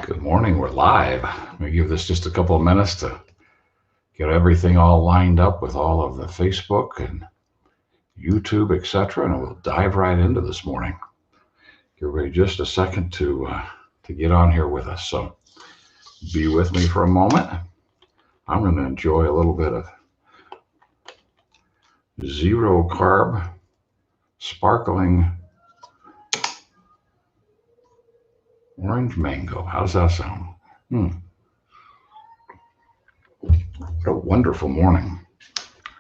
Good morning. We're live. I'm going to give this just a couple of minutes to get everything all lined up with all of the Facebook and YouTube, etc., and we'll dive right into this morning. Give everybody just a second to get on here with us. So be with me for a moment. I'm going to enjoy a little bit of zero carb sparkling orange mango. How's that sound? What a wonderful morning.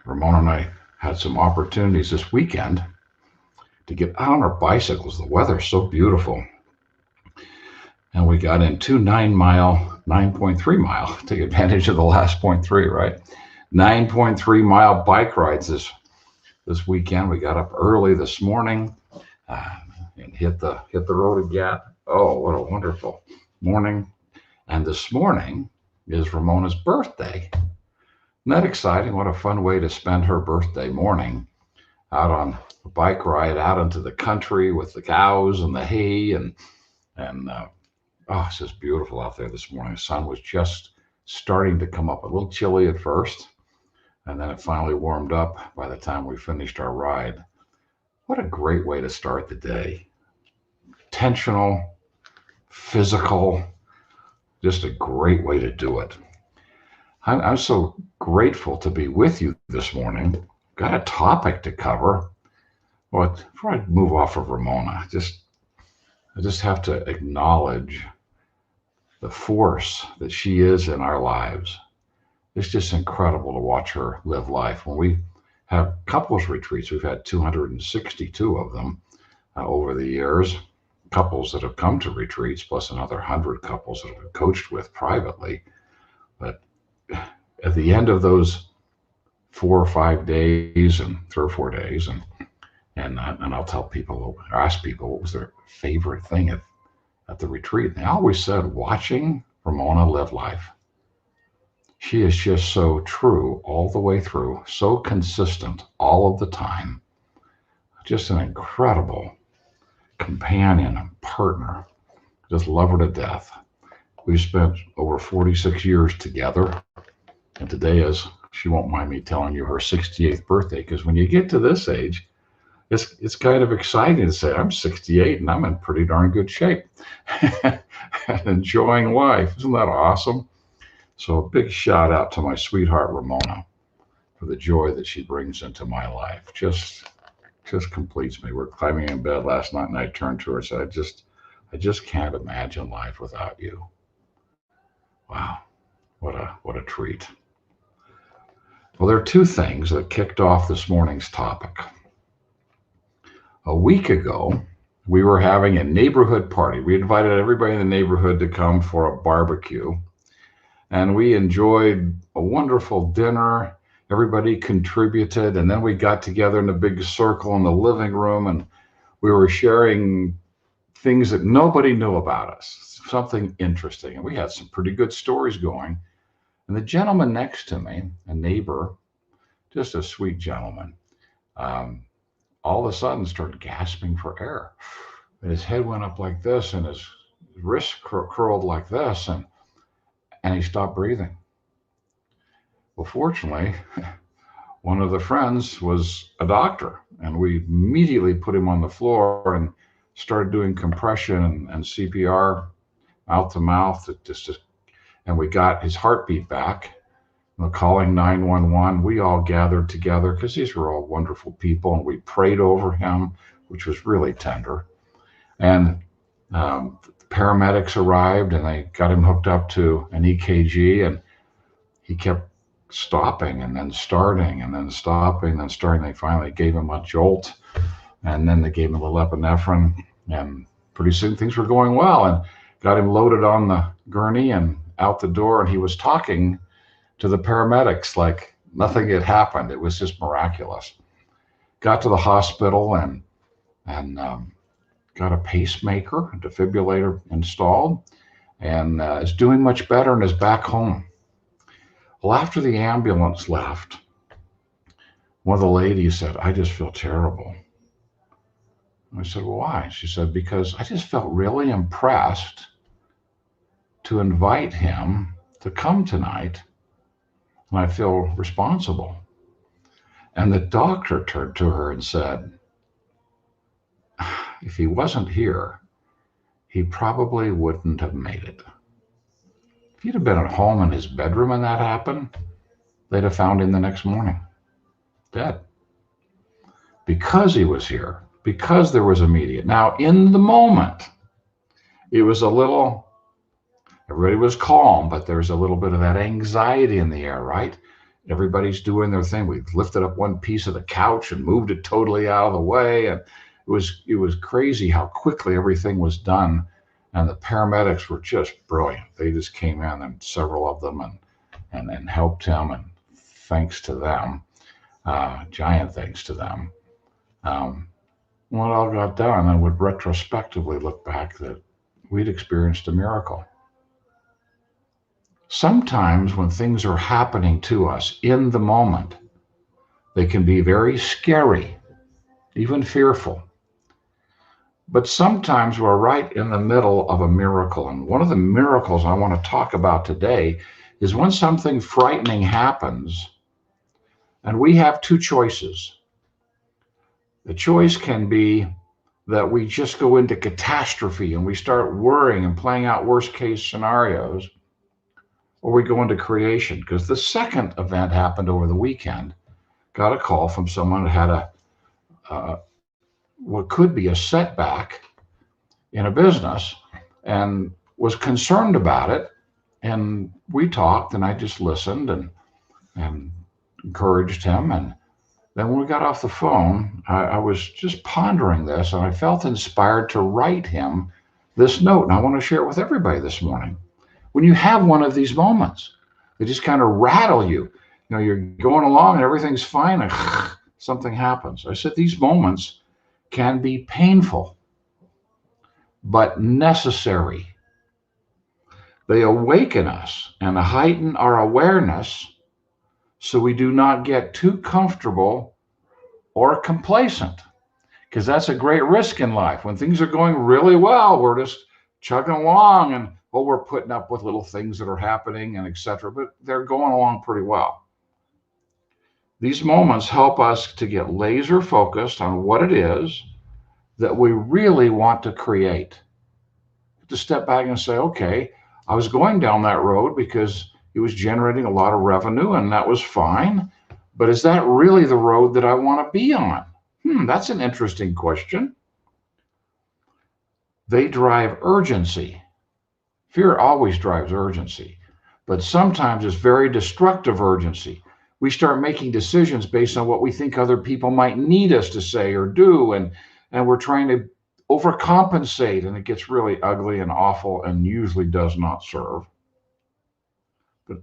Ramona and I had some opportunities this weekend to get out on our bicycles. The weather's so beautiful. And we got in two 9.3 mile, take advantage of the last 0.3, right? 9.3 mile bike rides this weekend. We got up early this morning and hit the road again. Oh, what a wonderful morning. And this morning is Ramona's birthday. Isn't that exciting? What a fun way to spend her birthday morning out on a bike ride out into the country with the cows and the hay and it's just beautiful out there this morning. The sun was just starting to come up, a little chilly at first, and then it finally warmed up by the time we finished our ride. What a great way to start the day. Intentional, physical, just a great way to do it. I'm so grateful to be with you this morning. Got a topic to cover. Well, before I move off of Ramona, I just have to acknowledge the force that she is in our lives. It's just incredible to watch her live life. When we have couples retreats, we've had 262 of them over the years. Couples that have come to retreats, plus another 100 couples that have been coached with privately. But at the end of those 4 or 5 days and 3 or 4 days, and I'll tell people or ask people what was their favorite thing at the retreat. And they always said, watching Ramona live life. She is just so true all the way through, so consistent all of the time. Just an incredible companion and partner. Just love her to death. We've spent over 46 years together, and today is, she won't mind me telling you, her 68th birthday, because when you get to this age, it's kind of exciting to say, I'm 68 and I'm in pretty darn good shape and enjoying life. Isn't that awesome? So a big shout out to my sweetheart Ramona for the joy that she brings into my life. Just completes me. We're climbing in bed last night and I turned to her and said, I just can't imagine life without you. Wow, what a treat. Well, there are two things that kicked off this morning's topic. A week ago, we were having a neighborhood party. We invited everybody in the neighborhood to come for a barbecue, and we enjoyed a wonderful dinner. Everybody contributed, and then we got together in a big circle in the living room, and we were sharing things that nobody knew about us, something interesting. And we had some pretty good stories going. And the gentleman next to me, a neighbor, just a sweet gentleman, all of a sudden started gasping for air. And his head went up like this, and his wrist curled like this, and he stopped breathing. Well, fortunately, one of the friends was a doctor, and we immediately put him on the floor and started doing compression and CPR mouth to mouth, and we got his heartbeat back. Calling 911, we all gathered together because these were all wonderful people, and we prayed over him, which was really tender. And the paramedics arrived, and they got him hooked up to an EKG, and he kept stopping and then starting and then stopping and then starting. They finally gave him a jolt, and then they gave him a little epinephrine, and pretty soon things were going well, and got him loaded on the gurney and out the door, and he was talking to the paramedics like nothing had happened. It was just miraculous. Got to the hospital and got a pacemaker, a defibrillator installed, and is doing much better and is back home. Well, after the ambulance left, one of the ladies said, I just feel terrible. I said, well, why? She said, because I just felt really impressed to invite him to come tonight, and I feel responsible. And the doctor turned to her and said, if he wasn't here, he probably wouldn't have made it. If he'd have been at home in his bedroom and that happened, they'd have found him the next morning, dead. Because he was here, because there was immediate. Now, in the moment, it was a little, everybody was calm, but there's a little bit of that anxiety in the air, right? Everybody's doing their thing. We lifted up one piece of the couch and moved it totally out of the way. And it was crazy how quickly everything was done. And the paramedics were just brilliant. They just came in, and several of them, and helped him. And thanks to them, giant thanks to them. When it all got done, I would retrospectively look back that we'd experienced a miracle. Sometimes when things are happening to us in the moment, they can be very scary, even fearful. But sometimes we're right in the middle of a miracle. And one of the miracles I want to talk about today is when something frightening happens, and we have two choices. The choice can be that we just go into catastrophe and we start worrying and playing out worst case scenarios, or we go into creation. Because the second event happened over the weekend. Got a call from someone who had what could be a setback in a business and was concerned about it. And we talked, and I just listened and encouraged him. And then when we got off the phone, I was just pondering this, and I felt inspired to write him this note. And I want to share it with everybody this morning. When you have one of these moments, they just kind of rattle you. You know, you're going along and everything's fine, and something happens. I said these moments can be painful, but necessary. They awaken us and heighten our awareness so we do not get too comfortable or complacent, because that's a great risk in life. When things are going really well, we're just chugging along, and we're putting up with little things that are happening and etc., but they're going along pretty well. These moments help us to get laser focused on what it is that we really want to create. To step back and say, okay, I was going down that road because it was generating a lot of revenue, and that was fine. But is that really the road that I want to be on? That's an interesting question. They drive urgency. Fear always drives urgency, but sometimes it's very destructive urgency. We start making decisions based on what we think other people might need us to say or do, and we're trying to overcompensate, and it gets really ugly and awful and usually does not serve. But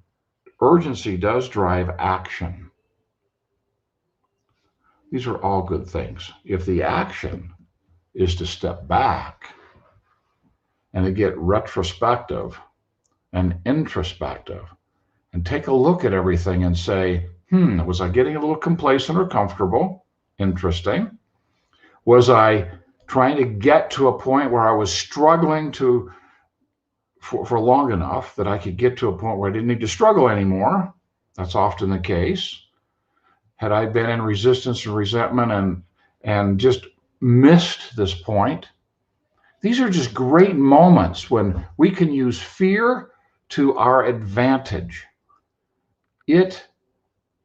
urgency does drive action. These are all good things. If the action is to step back and to get retrospective and introspective and take a look at everything and say, was I getting a little complacent or comfortable? Interesting. Was I trying to get to a point where I was struggling for long enough that I could get to a point where I didn't need to struggle anymore? That's often the case. Had I been in resistance and resentment and just missed this point? These are just great moments when we can use fear to our advantage. It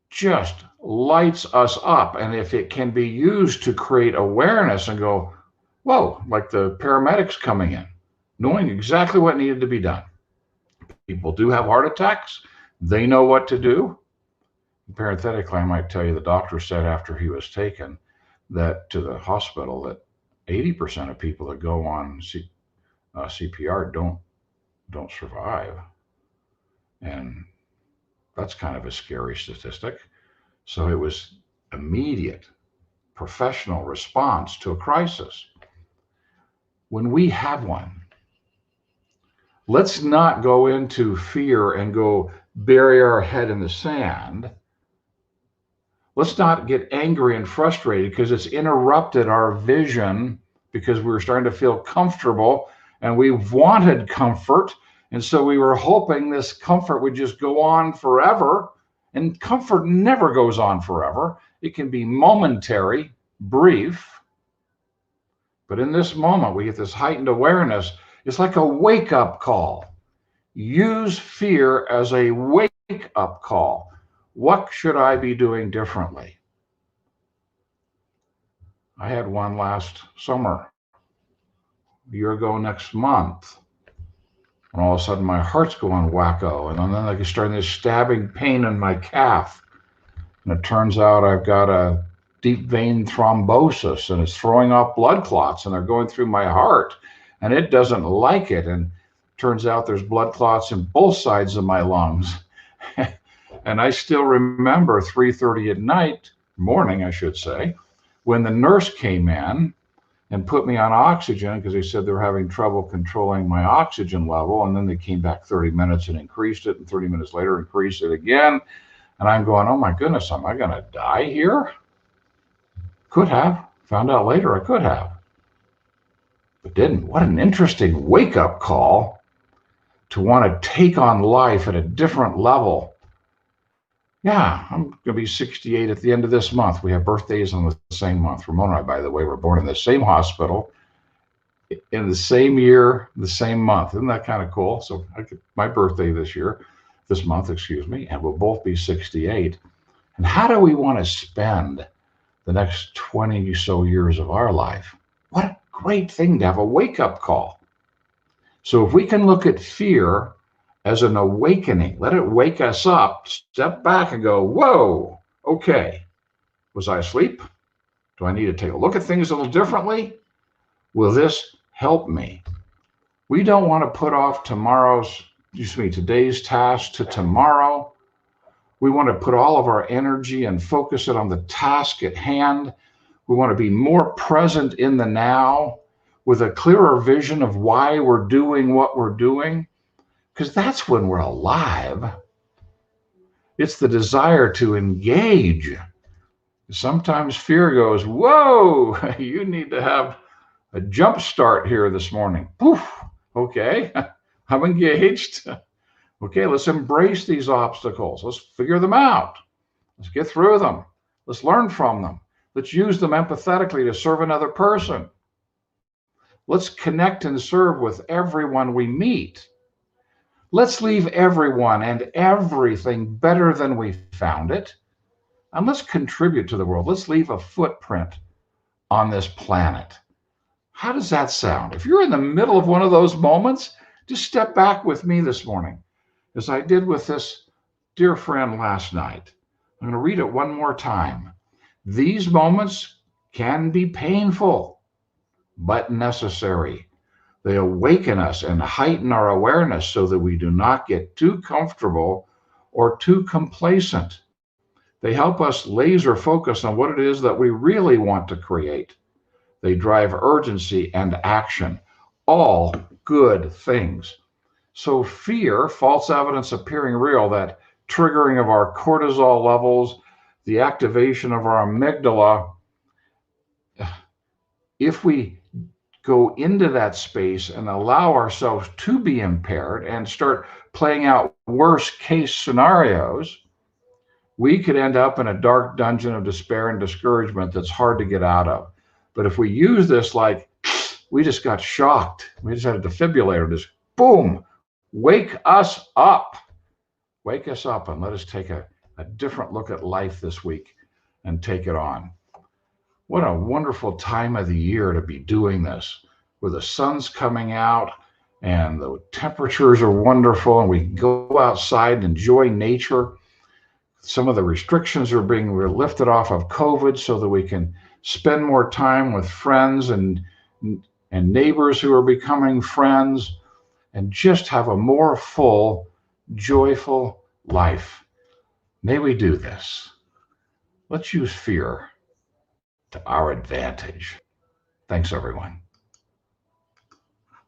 just lights us up. And if it can be used to create awareness and go, whoa, like the paramedics coming in, knowing exactly what needed to be done. People do have heart attacks. They know what to do. Parenthetically, I might tell you the doctor said after he was taken that to the hospital that 80% of people that go on CPR don't survive. And that's kind of a scary statistic. So it was immediate professional response to a crisis. When we have one, let's not go into fear and go bury our head in the sand. Let's not get angry and frustrated because it's interrupted our vision, because we were starting to feel comfortable and we wanted comfort And so we were hoping this comfort would just go on forever. And comfort never goes on forever. It can be momentary, brief. But in this moment, we get this heightened awareness. It's like a wake up call. Use fear as a wake up call. What should I be doing differently? I had one last summer, a year ago next month. And all of a sudden my heart's going wacko. And then I start this stabbing pain in my calf. And it turns out I've got a deep vein thrombosis and it's throwing off blood clots and they're going through my heart and it doesn't like it. And turns out there's blood clots in both sides of my lungs. And I still remember 3:30 at night, morning, I should say, when the nurse came in and put me on oxygen because they said they were having trouble controlling my oxygen level. And then they came back 30 minutes and increased it. And 30 minutes later, increased it again. And I'm going, oh my goodness, am I going to die here? Could have. Found out later I could have. But didn't. What an interesting wake-up call to want to take on life at a different level. Yeah, I'm going to be 68 at the end of this month. We have birthdays on the same month. Ramona and I, by the way, were born in the same hospital, in the same year, the same month. Isn't that kind of cool? So my birthday this month, and we'll both be 68. And how do we want to spend the next 20 so years of our life? What a great thing to have a wake-up call. So if we can look at fear as an awakening, let it wake us up, step back and go, whoa, okay, was I asleep? Do I need to take a look at things a little differently? Will this help me? We don't want to put off today's task to tomorrow. We want to put all of our energy and focus it on the task at hand. We want to be more present in the now with a clearer vision of why we're doing what we're doing, because that's when we're alive. It's the desire to engage. Sometimes fear goes, whoa, you need to have a jump start here this morning. Poof, okay, I'm engaged. Okay, let's embrace these obstacles. Let's figure them out. Let's get through them. Let's learn from them. Let's use them empathetically to serve another person. Let's connect and serve with everyone we meet. Let's leave everyone and everything better than we found it. And let's contribute to the world. Let's leave a footprint on this planet. How does that sound? If you're in the middle of one of those moments, just step back with me this morning, as I did with this dear friend last night. I'm going to read it one more time. These moments can be painful, but necessary. They awaken us and heighten our awareness so that we do not get too comfortable or too complacent. They help us laser focus on what it is that we really want to create. They drive urgency and action, all good things. So fear, false evidence appearing real, that triggering of our cortisol levels, the activation of our amygdala, if we go into that space and allow ourselves to be impaired and start playing out worst case scenarios, we could end up in a dark dungeon of despair and discouragement that's hard to get out of. But if we use this like we just got shocked, we just had a defibrillator, just boom, wake us up. Wake us up and let us take a different look at life this week and take it on. What a wonderful time of the year to be doing this, where the sun's coming out and the temperatures are wonderful and we can go outside and enjoy nature. Some of the restrictions are being lifted off of COVID so that we can spend more time with friends and neighbors who are becoming friends and just have a more full, joyful life. May we do this. Let's use fear to our advantage. Thanks, everyone.